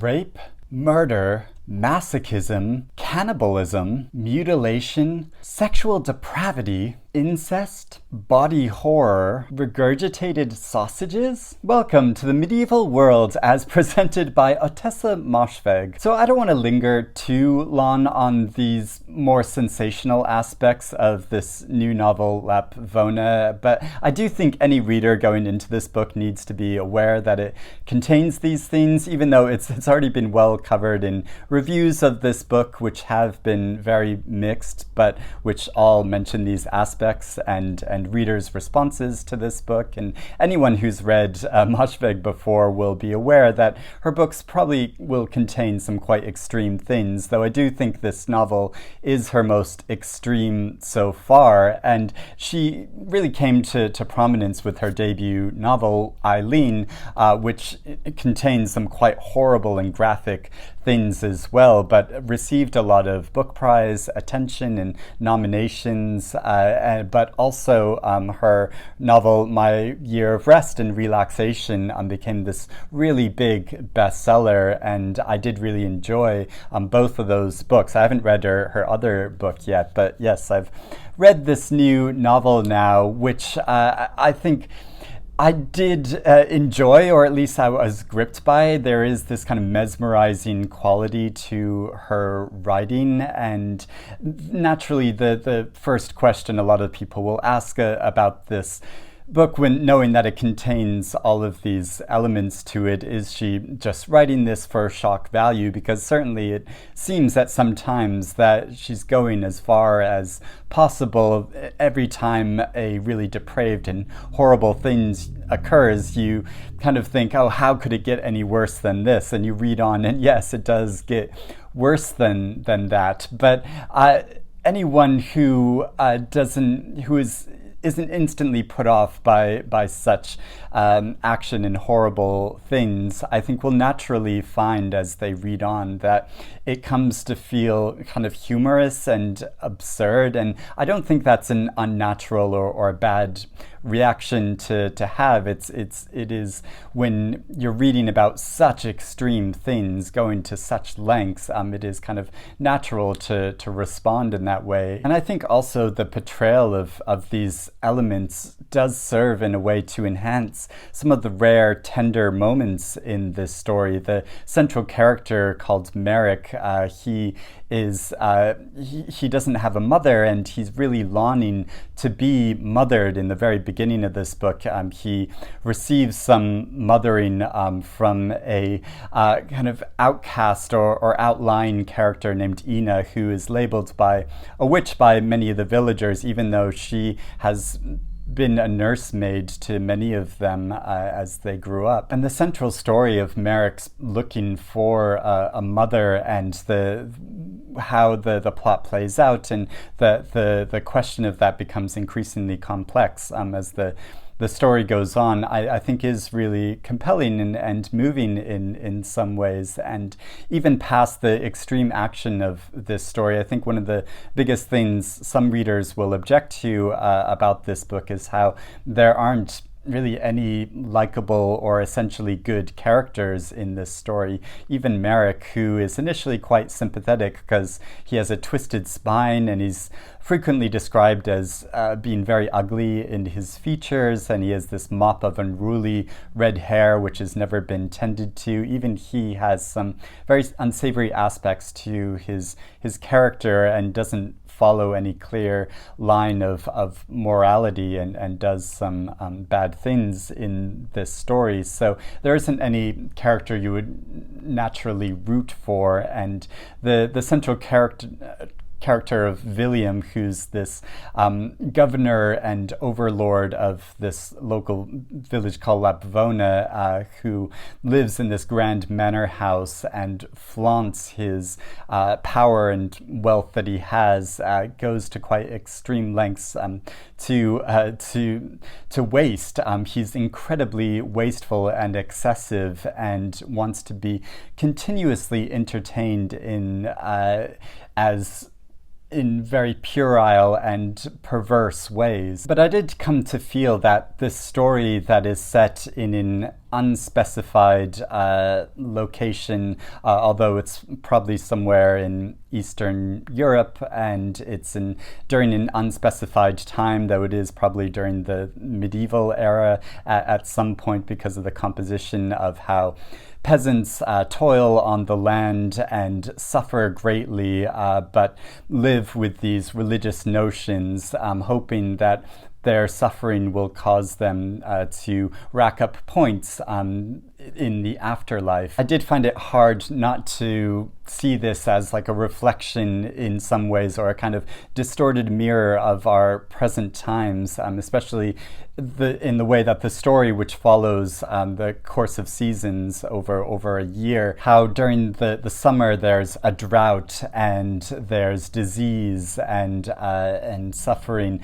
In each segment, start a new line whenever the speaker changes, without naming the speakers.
rape, murder, masochism, cannibalism, mutilation, sexual depravity, incest, body horror, regurgitated sausages? Welcome to the medieval world as presented by Ottessa Moshfegh. So I don't want to linger too long on these more sensational aspects of this new novel, Lapvona, but I do think any reader going into this book needs to be aware that it contains these things, even though it's already been well covered in reviews of this book, which have been very mixed, but which all mention these aspects and readers' responses to this book. And anyone who's read Moshfegh before will be aware that her books probably will contain some quite extreme things, though I do think this novel is her most extreme so far. And she really came to prominence with her debut novel, Eileen, which contains some quite horrible and graphic things as well, but received a lot of book prize attention and nominations, but also her novel My Year of Rest and Relaxation became this really big bestseller, and I did really enjoy both of those books. I haven't read her other book yet, but yes, I've read this new novel now, which I think I did enjoy, or at least I was gripped by. There is this kind of mesmerizing quality to her writing, and naturally the first question a lot of people will ask about this book, when knowing that it contains all of these elements to it, is she just writing this for shock value? Because certainly it seems that sometimes that she's going as far as possible. Every time a really depraved and horrible thing occurs, you kind of think, oh, how could it get any worse than this? And you read on, and yes, it does get worse than that. But anyone who isn't instantly put off by such action and horrible things, I think will naturally find as they read on that it comes to feel kind of humorous and absurd. And I don't think that's an unnatural or a bad reaction to have. It is when you're reading about such extreme things, going to such lengths, it is kind of natural to respond in that way. And I think also the portrayal of these elements does serve in a way to enhance some of the rare tender moments in this story. The central character called Merrick, he doesn't have a mother, and he's really longing to be mothered. In the very beginning of this book, he receives some mothering from a kind of outcast or outlying character named Ina, who is labeled by a witch by many of the villagers, even though she has been a nursemaid to many of them as they grew up. And the central story of Merrick's looking for a mother, and how the plot plays out, and the question of that becomes increasingly complex as the story goes on, I think is really compelling and moving in some ways. And even past the extreme action of this story, I think one of the biggest things some readers will object to about this book is how there aren't really any likable or essentially good characters in this story. Even Merrick, who is initially quite sympathetic because he has a twisted spine and he's frequently described as being very ugly in his features, and he has this mop of unruly red hair which has never been tended to. Even he has some very unsavory aspects to his character and doesn't follow any clear line of morality, and does some bad things in this story. So there isn't any character you would naturally root for, and the central character of William, who's this governor and overlord of this local village called Lapvona, who lives in this grand manor house and flaunts his power and wealth that he has, goes to quite extreme lengths to waste. He's incredibly wasteful and excessive, and wants to be continuously entertained in very puerile and perverse ways. But I did come to feel that this story that is set in an unspecified location, although it's probably somewhere in Eastern Europe, and it's during an unspecified time, though it is probably during the medieval era at some point, because of the composition of how peasants toil on the land and suffer greatly, but live with these religious notions, hoping that their suffering will cause them to rack up points in the afterlife. I did find it hard not to see this as like a reflection in some ways, or a kind of distorted mirror of our present times, especially in the way that the story, which follows the course of seasons over a year, how during the summer there's a drought and there's disease and suffering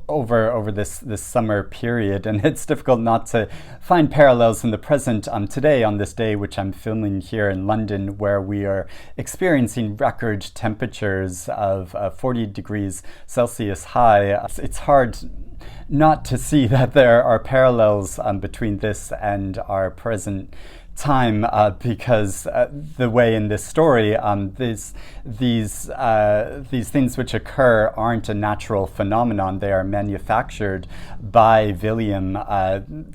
over this summer period, and it's difficult not to find parallels in the present today, on this day which I'm filming here in London, where we are experiencing record temperatures of 40 degrees Celsius high. It's hard not to see that there are parallels between this and our present time, because the way in this story, these things which occur aren't a natural phenomenon. They are manufactured by William,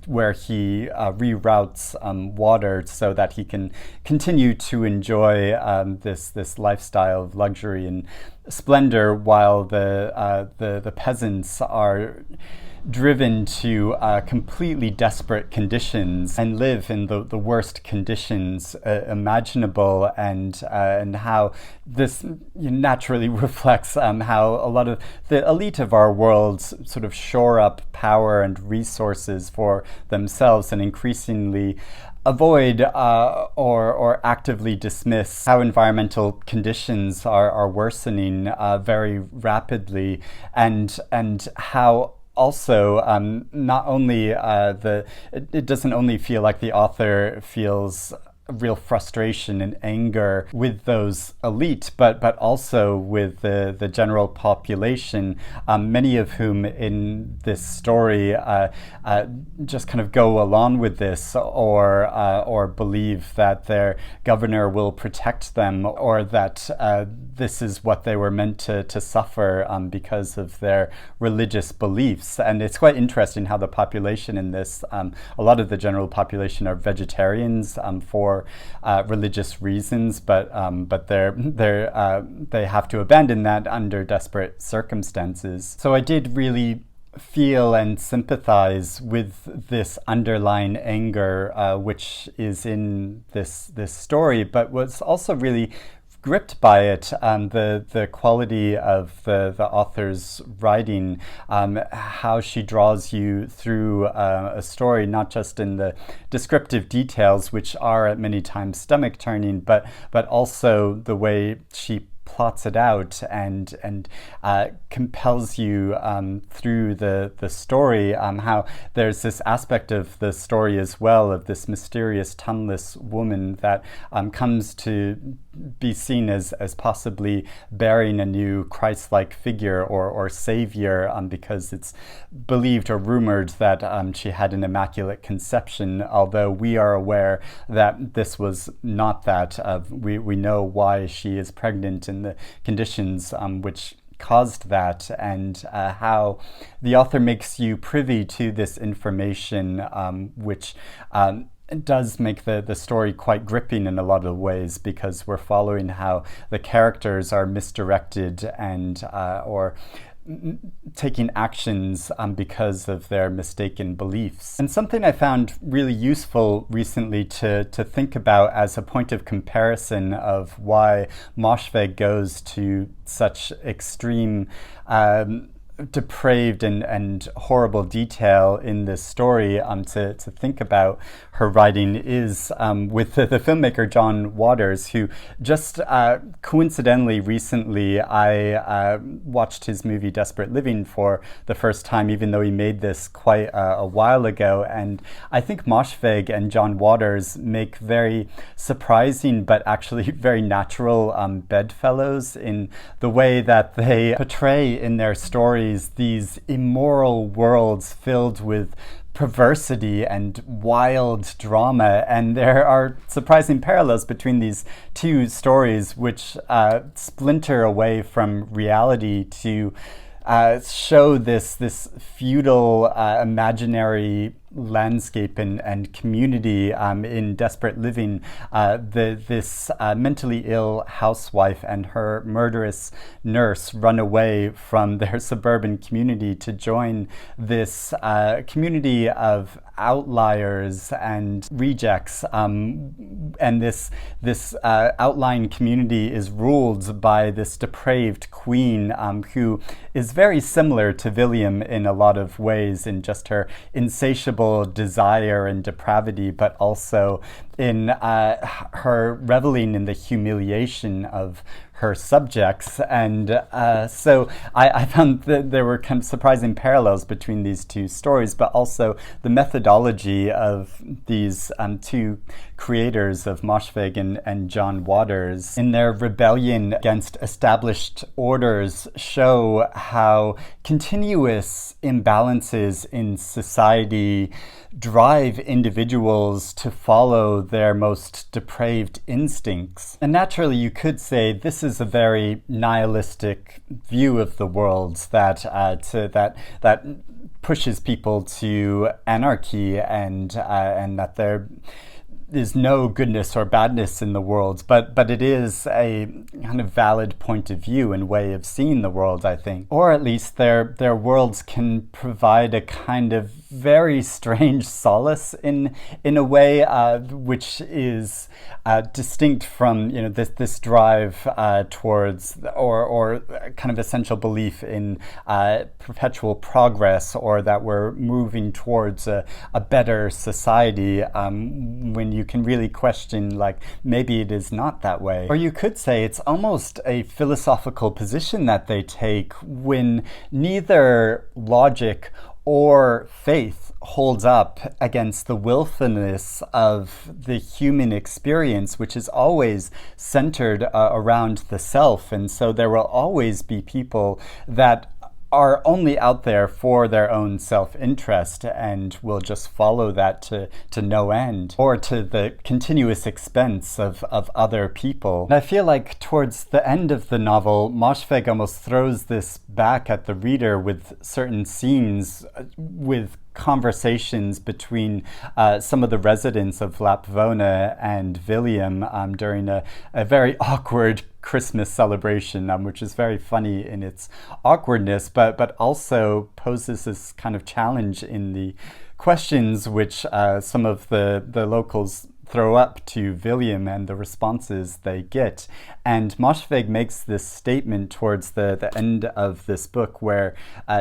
where he reroutes water so that he can continue to enjoy this lifestyle of luxury and splendor, while the peasants are driven to completely desperate conditions and live in the worst conditions imaginable, and how this naturally reflects how a lot of the elite of our world sort of shore up power and resources for themselves, and increasingly avoid or actively dismiss how environmental conditions are worsening very rapidly, and how also not only it doesn't only feel like the author feels real frustration and anger with those elite, but also with the general population, many of whom in this story just kind of go along with this, or believe that their governor will protect them, or that this is what they were meant to suffer because of their religious beliefs. And it's quite interesting how the population in this, a lot of the general population are vegetarians for religious reasons, but they have to abandon that under desperate circumstances. So I did really feel and sympathize with this underlying anger, which is in this story, but was also really gripped by it, the quality of the author's writing, how she draws you through a story, not just in the descriptive details, which are at many times stomach-turning, but also the way she plots it out and compels you through the story, how there's this aspect of the story as well, of this mysterious tongueless woman that comes to be seen as possibly bearing a new Christ-like figure or savior, because it's believed or rumored that she had an immaculate conception, although we are aware that this was not that. We know why she is pregnant and the conditions which caused that, and how the author makes you privy to this information, which does make the story quite gripping in a lot of ways, because we're following how the characters are misdirected and or taking actions because of their mistaken beliefs. And something I found really useful recently to think about as a point of comparison of why Moshfegh goes to such extreme depraved and horrible detail in this story, to think about her writing, is with the filmmaker John Waters, who just coincidentally recently I watched his movie Desperate Living for the first time, even though he made this quite a while ago. And I think Moshfegh and John Waters make very surprising but actually very natural bedfellows in the way that they portray in their stories these immoral worlds filled with perversity and wild drama. And there are surprising parallels between these two stories, which splinter away from reality to show this feudal imaginary landscape and community in desperate living. This mentally ill housewife and her murderous nurse run away from their suburban community to join this community of outliers and rejects, and this outlying community is ruled by this depraved queen who is very similar to William in a lot of ways, in just her insatiable desire and depravity, but also in her reveling in the humiliation of her subjects. And so I found that there were kind of surprising parallels between these two stories, but also the methodology of these two creators of Moshfegh and John Waters in their rebellion against established orders show how continuous imbalances in society drive individuals to follow their most depraved instincts. And naturally, you could say this is a very nihilistic view of the world that pushes people to anarchy and that there is no goodness or badness in the world, but it is a kind of valid point of view and way of seeing the world, I think. Or at least their worlds can provide a kind of very strange solace in a way which is distinct from this drive towards or kind of essential belief in perpetual progress, or that we're moving towards a better society, when you can really question, like, maybe it is not that way. Or you could say it's almost a philosophical position that they take when neither logic or faith holds up against the willfulness of the human experience, which is always centered around the self. And so there will always be people that are only out there for their own self-interest and will just follow that to no end, or to the continuous expense of other people. And I feel like towards the end of the novel, Moshfegh almost throws this back at the reader with certain scenes with conversations between some of the residents of Lapvona and William during a very awkward Christmas celebration, which is very funny in its awkwardness, but also poses this kind of challenge in the questions which some of the locals throw up to William and the responses they get. And Moshfegh makes this statement towards the end of this book where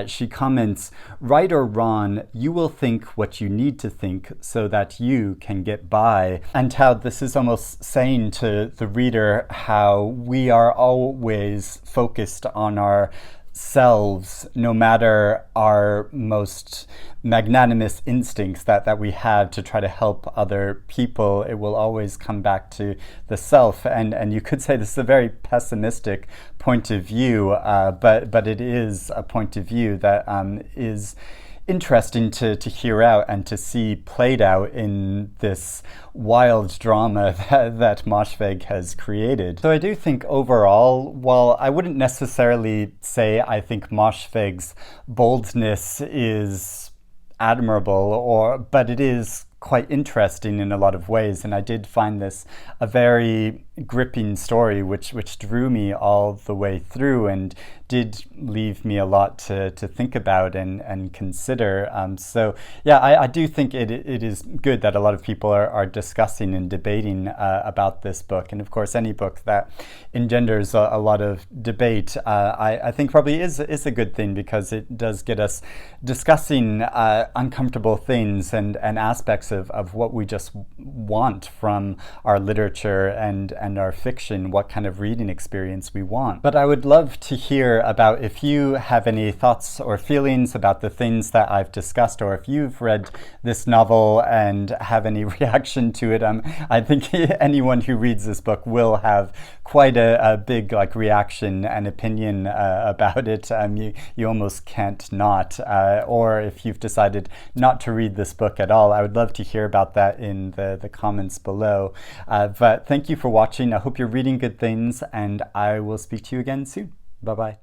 she comments, "Right or wrong, you will think what you need to think so that you can get by." And how this is almost saying to the reader how we are always focused on our selves, no matter our most magnanimous instincts that we have to try to help other people. It will always come back to the self. And you could say this is a very pessimistic point of view, but it is a point of view that is interesting to hear out and to see played out in this wild drama that Moshfegh has created. So I do think overall, while I wouldn't necessarily say I think Moshfegh's boldness is admirable, but it is quite interesting in a lot of ways, and I did find this a very gripping story which drew me all the way through and did leave me a lot to think about and consider. So yeah, I do think it is good that a lot of people are discussing and debating about this book, and of course any book that engenders a lot of debate I think probably is a good thing, because it does get us discussing uncomfortable things and aspects critiques of what we just want from our literature and our fiction, what kind of reading experience we want. But I would love to hear about if you have any thoughts or feelings about the things that I've discussed, or if you've read this novel and have any reaction to it. I think anyone who reads this book will have quite a big reaction and opinion about it. You almost can't not. Or if you've decided not to read this book at all, I would love to hear about that in the comments below. But thank you for watching. I hope you're reading good things, and I will speak to you again soon. Bye-bye.